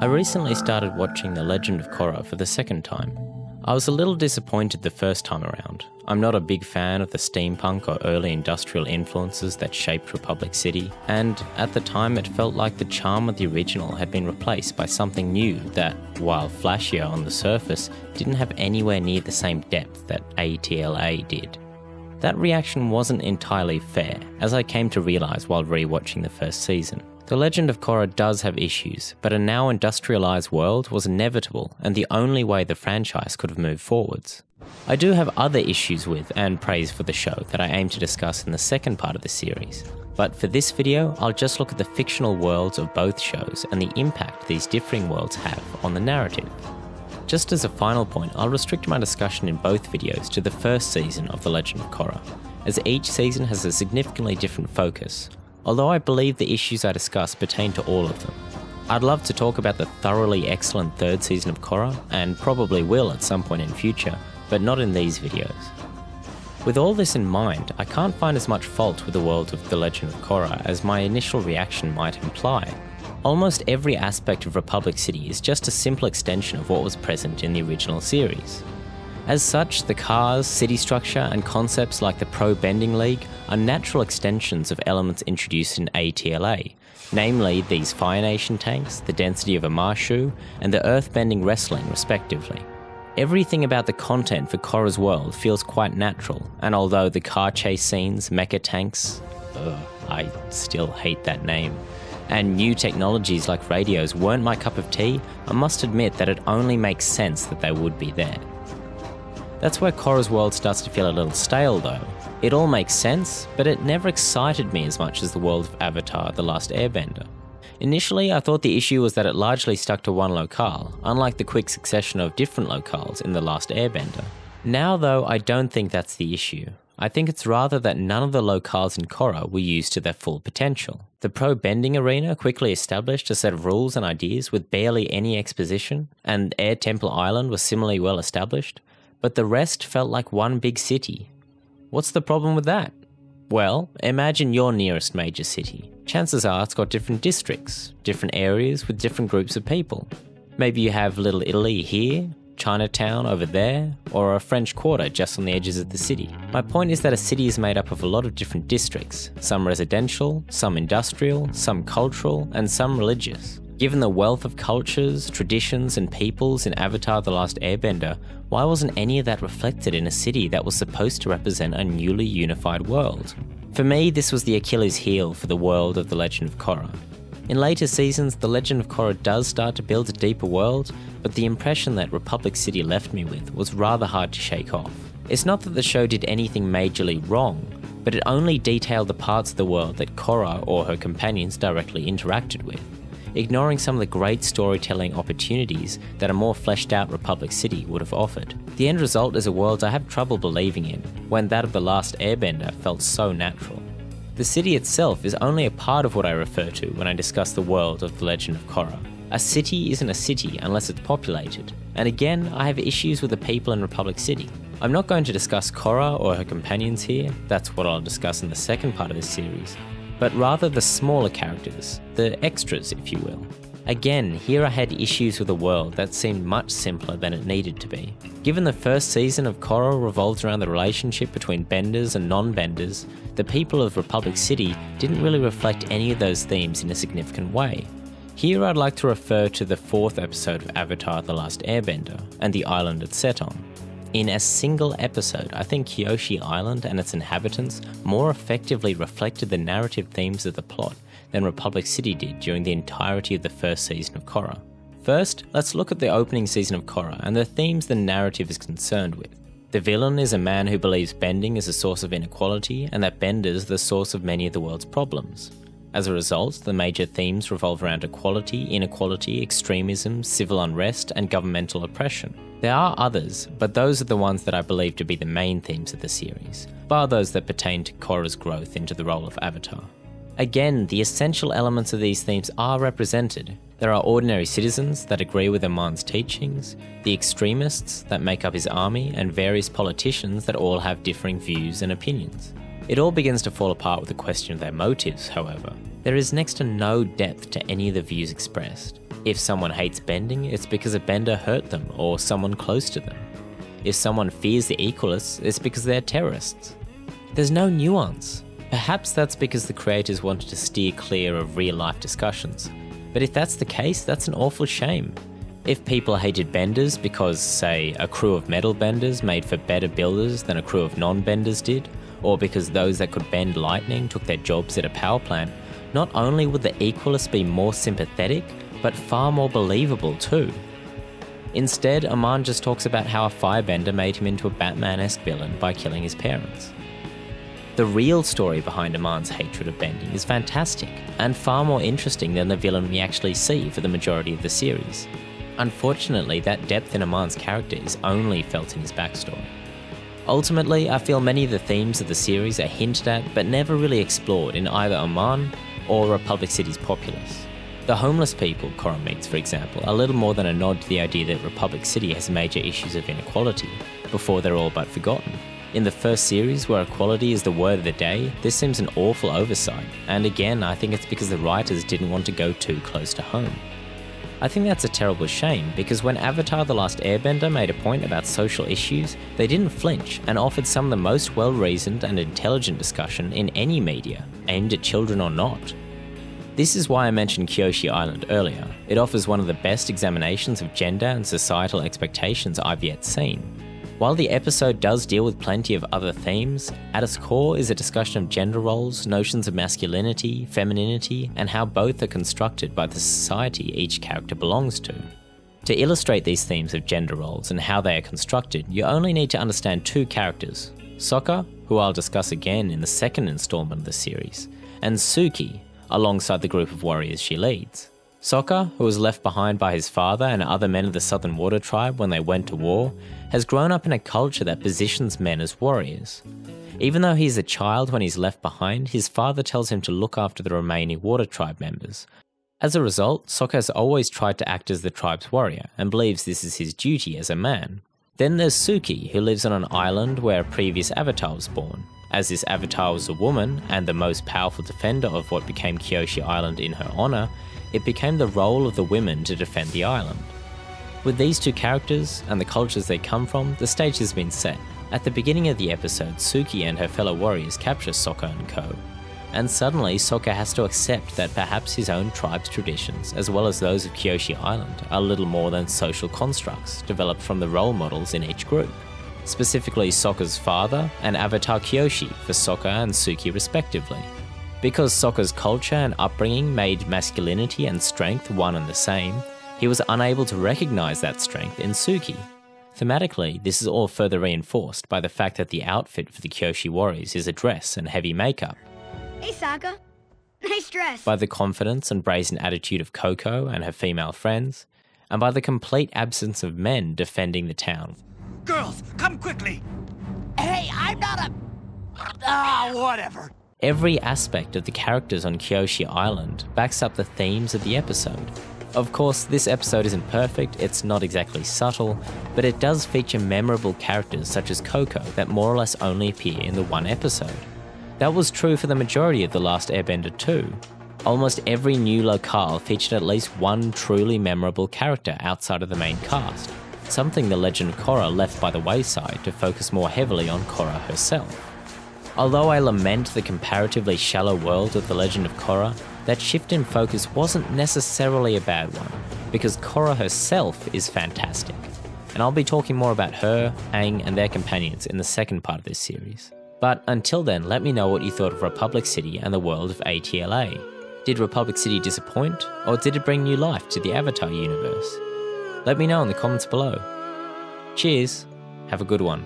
I recently started watching The Legend of Korra for the second time. I was a little disappointed the first time around. I'm not a big fan of the steampunk or early industrial influences that shaped Republic City, and at the time it felt like the charm of the original had been replaced by something new that, while flashier on the surface, didn't have anywhere near the same depth that TLA did. That reaction wasn't entirely fair, as I came to realise while rewatching the first season. The Legend of Korra does have issues, but a now industrialised world was inevitable and the only way the franchise could have moved forwards. I do have other issues with and praise for the show that I aim to discuss in the second part of the series, but for this video I'll just look at the fictional worlds of both shows and the impact these differing worlds have on the narrative. Just as a final point, I'll restrict my discussion in both videos to the first season of The Legend of Korra, as each season has a significantly different focus, although I believe the issues I discuss pertain to all of them. I'd love to talk about the thoroughly excellent third season of Korra, and probably will at some point in future, but not in these videos. With all this in mind, I can't find as much fault with the world of The Legend of Korra as my initial reaction might imply. Almost every aspect of Republic City is just a simple extension of what was present in the original series. As such, the cars, city structure, and concepts like the Pro Bending League are natural extensions of elements introduced in TLA, namely these Fire Nation tanks, the density of a Marshu, and the Earthbending wrestling respectively. Everything about the content for Korra's world feels quite natural, and although the car chase scenes, mecha tanks, I still hate that name, and new technologies like radios weren't my cup of tea, I must admit that it only makes sense that they would be there. That's where Korra's world starts to feel a little stale though. It all makes sense, but it never excited me as much as the world of Avatar: The Last Airbender. Initially, I thought the issue was that it largely stuck to one locale, unlike the quick succession of different locales in The Last Airbender. Now though, I don't think that's the issue. I think it's rather that none of the locales in Korra were used to their full potential. The Pro Bending Arena quickly established a set of rules and ideas with barely any exposition, and Air Temple Island was similarly well established, but the rest felt like one big city. What's the problem with that? Well, imagine your nearest major city. Chances are it's got different districts, different areas with different groups of people. Maybe you have Little Italy here, Chinatown over there, or a French Quarter just on the edges of the city. My point is that a city is made up of a lot of different districts, some residential, some industrial, some cultural, and some religious. Given the wealth of cultures, traditions, and peoples in Avatar: The Last Airbender, why wasn't any of that reflected in a city that was supposed to represent a newly unified world? For me, this was the Achilles heel for the world of The Legend of Korra. In later seasons, The Legend of Korra does start to build a deeper world, but the impression that Republic City left me with was rather hard to shake off. It's not that the show did anything majorly wrong, but it only detailed the parts of the world that Korra or her companions directly interacted with, ignoring some of the great storytelling opportunities that a more fleshed out Republic City would have offered. The end result is a world I have trouble believing in, when that of The Last Airbender felt so natural. The city itself is only a part of what I refer to when I discuss the world of The Legend of Korra. A city isn't a city unless it's populated, and again, I have issues with the people in Republic City. I'm not going to discuss Korra or her companions here, that's what I'll discuss in the second part of this series, but rather the smaller characters, the extras if you will. Again, here I had issues with a world that seemed much simpler than it needed to be. Given the first season of Korra revolves around the relationship between benders and non-benders, the people of Republic City didn't really reflect any of those themes in a significant way. Here I'd like to refer to the 4th episode of Avatar: The Last Airbender and the island it's set on. In a single episode, I think Kyoshi Island and its inhabitants more effectively reflected the narrative themes of the plot than Republic City did during the entirety of the first season of Korra. First, let's look at the opening season of Korra and the themes the narrative is concerned with. The villain is a man who believes bending is a source of inequality and that benders are the source of many of the world's problems. As a result, the major themes revolve around equality, inequality, extremism, civil unrest, and governmental oppression. There are others, but those are the ones that I believe to be the main themes of the series, bar those that pertain to Korra's growth into the role of Avatar. Again, the essential elements of these themes are represented. There are ordinary citizens that agree with Amon's teachings, the extremists that make up his army, and various politicians that all have differing views and opinions. It all begins to fall apart with the question of their motives, however. There is next to no depth to any of the views expressed. If someone hates bending, it's because a bender hurt them or someone close to them. If someone fears the equalists, it's because they're terrorists. There's no nuance. Perhaps that's because the creators wanted to steer clear of real-life discussions. But if that's the case, that's an awful shame. If people hated benders because, say, a crew of metal benders made for better builders than a crew of non-benders did, or because those that could bend lightning took their jobs at a power plant, not only would the equalists be more sympathetic, but far more believable too. Instead, Aman just talks about how a firebender made him into a Batman-esque villain by killing his parents. The real story behind Aman's hatred of bending is fantastic, and far more interesting than the villain we actually see for the majority of the series. Unfortunately, that depth in Aman's character is only felt in his backstory. Ultimately, I feel many of the themes of the series are hinted at but never really explored in either Aman or Republic City's populace. The homeless people Korra meets, for example, are little more than a nod to the idea that Republic City has major issues of inequality, before they're all but forgotten. In the first series, where equality is the word of the day, this seems an awful oversight, and again, I think it's because the writers didn't want to go too close to home. I think that's a terrible shame, because when Avatar: The Last Airbender made a point about social issues, they didn't flinch and offered some of the most well-reasoned and intelligent discussion in any media, aimed at children or not. This is why I mentioned Kyoshi Island earlier. It offers one of the best examinations of gender and societal expectations I've yet seen. While the episode does deal with plenty of other themes, at its core is a discussion of gender roles, notions of masculinity, femininity, and how both are constructed by the society each character belongs to. To illustrate these themes of gender roles and how they are constructed, you only need to understand two characters: Sokka, who I'll discuss again in the second installment of the series, and Suki, alongside the group of warriors she leads. Sokka, who was left behind by his father and other men of the Southern Water Tribe when they went to war, has grown up in a culture that positions men as warriors. Even though he is a child when he's left behind, his father tells him to look after the remaining Water Tribe members. As a result, Sokka has always tried to act as the tribe's warrior and believes this is his duty as a man. Then there's Suki, who lives on an island where a previous avatar was born. As this avatar was a woman and the most powerful defender of what became Kyoshi Island in her honour, it became the role of the women to defend the island. With these two characters and the cultures they come from, the stage has been set. At the beginning of the episode, Suki and her fellow warriors capture Sokka and co. And suddenly Sokka has to accept that perhaps his own tribe's traditions, as well as those of Kyoshi Island, are little more than social constructs developed from the role models in each group. Specifically Sokka's father and Avatar Kyoshi for Sokka and Suki respectively. Because Sokka's culture and upbringing made masculinity and strength one and the same, he was unable to recognise that strength in Suki. Thematically, this is all further reinforced by the fact that the outfit for the Kyoshi warriors is a dress and heavy makeup. Hey Sokka, nice dress. By the confidence and brazen attitude of Coco and her female friends, and by the complete absence of men defending the town. Girls, come quickly! Hey, I'm not a... Whatever. Every aspect of the characters on Kyoshi Island backs up the themes of the episode. Of course, this episode isn't perfect, it's not exactly subtle, but it does feature memorable characters such as Coco that more or less only appear in the one episode. That was true for the majority of The Last Airbender too. Almost every new locale featured at least one truly memorable character outside of the main cast, something the Legend of Korra left by the wayside to focus more heavily on Korra herself. Although I lament the comparatively shallow world of The Legend of Korra, that shift in focus wasn't necessarily a bad one, because Korra herself is fantastic. And I'll be talking more about her, Aang, and their companions in the second part of this series. But until then, let me know what you thought of Republic City and the world of ATLA. Did Republic City disappoint, or did it bring new life to the Avatar universe? Let me know in the comments below. Cheers, have a good one.